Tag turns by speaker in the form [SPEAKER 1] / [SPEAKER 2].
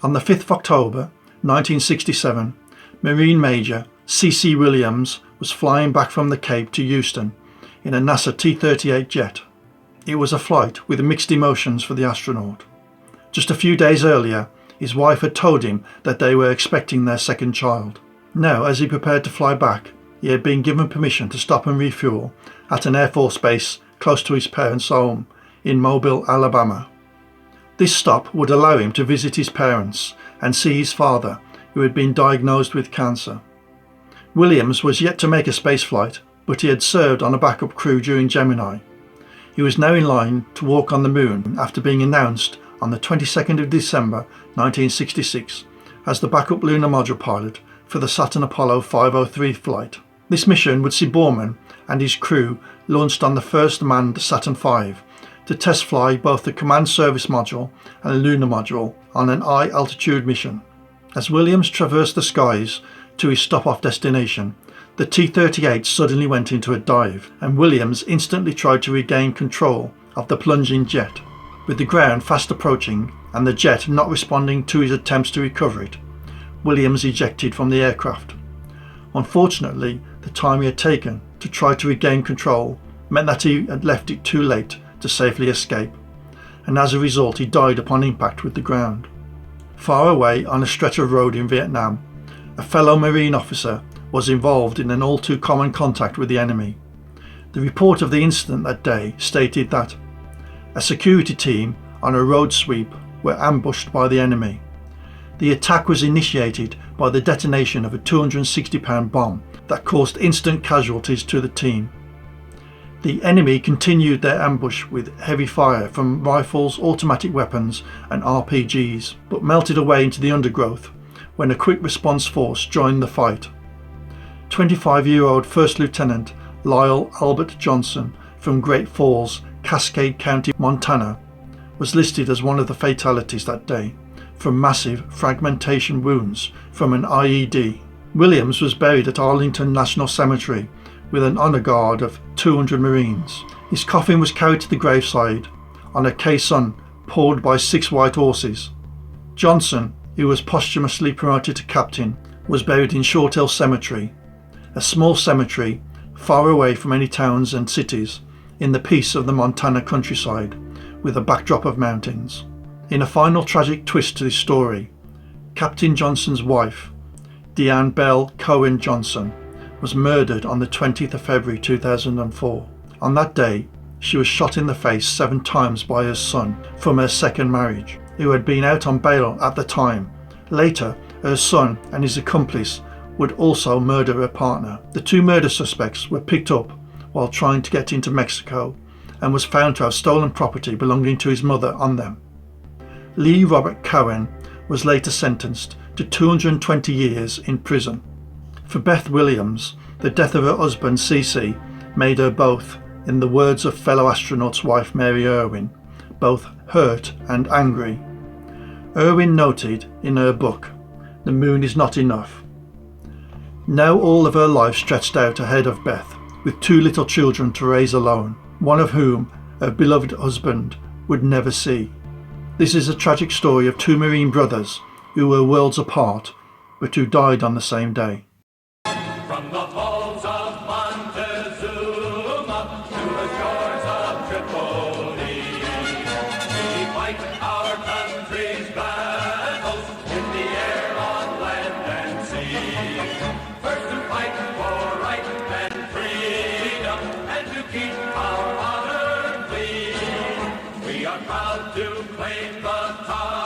[SPEAKER 1] On the 5th of October 1967, Marine Major C.C. Williams was flying back from the Cape to Houston in a NASA T-38 jet. It was a flight with mixed emotions for the astronaut. Just a few days earlier, his wife had told him that they were expecting their second child. Now, as he prepared to fly back, he had been given permission to stop and refuel at an Air Force base close to his parents' home in Mobile, Alabama. This stop would allow him to visit his parents and see his father, who had been diagnosed with cancer. Williams was yet to make a spaceflight, but he had served on a backup crew during Gemini. He was now in line to walk on the moon after being announced on the 22nd of December 1966 as the backup lunar module pilot for the Saturn Apollo 503 flight. This mission would see Borman and his crew launched on the first manned Saturn V to test fly both the command service module and the lunar module on an high altitude mission. As Williams traversed the skies to his stop-off destination, the T-38 suddenly went into a dive, and Williams instantly tried to regain control of the plunging jet. With the ground fast approaching and the jet not responding to his attempts to recover it, Williams ejected from the aircraft. Unfortunately, the time he had taken to try to regain control meant that he had left it too late to safely escape, and as a result he died upon impact with the ground. Far away on a stretch of road in Vietnam, a fellow Marine officer was involved in an all too common contact with the enemy. The report of the incident that day stated that a security team on a road sweep were ambushed by the enemy. The attack was initiated by the detonation of a 260-pound bomb that caused instant casualties to the team. The enemy continued their ambush with heavy fire from rifles, automatic weapons and RPGs, but melted away into the undergrowth when a quick response force joined the fight. 25-year-old First Lieutenant Lyle Albert Johnson from Great Falls, Cascade County, Montana, was listed as one of the fatalities that day from massive fragmentation wounds from an IED. Williams was buried at Arlington National Cemetery with an honour guard of 200 Marines. His coffin was carried to the graveside on a caisson pulled by 6 white horses. Johnson, who was posthumously promoted to captain, was buried in Short Hill Cemetery, a small cemetery far away from any towns and cities in the peace of the Montana countryside with a backdrop of mountains. In a final tragic twist to this story, Captain Johnson's wife, Deanne Bell Cohen Johnson, was murdered on the 20th of February 2004. On that day, she was shot in the face 7 times by her son from her second marriage, who had been out on bail at the time. Later, her son and his accomplice would also murder her partner. The 2 murder suspects were picked up while trying to get into Mexico and was found to have stolen property belonging to his mother on them. Lee Robert Cohen was later sentenced to 220 years in prison. For Beth Williams, the death of her husband CC made her both, in the words of fellow astronaut's wife Mary Irwin, both hurt and angry. Irwin noted in her book, "The Moon is Not Enough." Now all of her life stretched out ahead of Beth, with 2 little children to raise alone, one of whom her beloved husband would never see. This is a tragic story of 2 Marine brothers who were worlds apart, but who died on the same day.
[SPEAKER 2] From the halls of Montezuma to the shores of Tripoli, we fight our country's battles in the air, on land and sea. First to fight for right and freedom, and to keep our honor clean. We are proud to claim the top.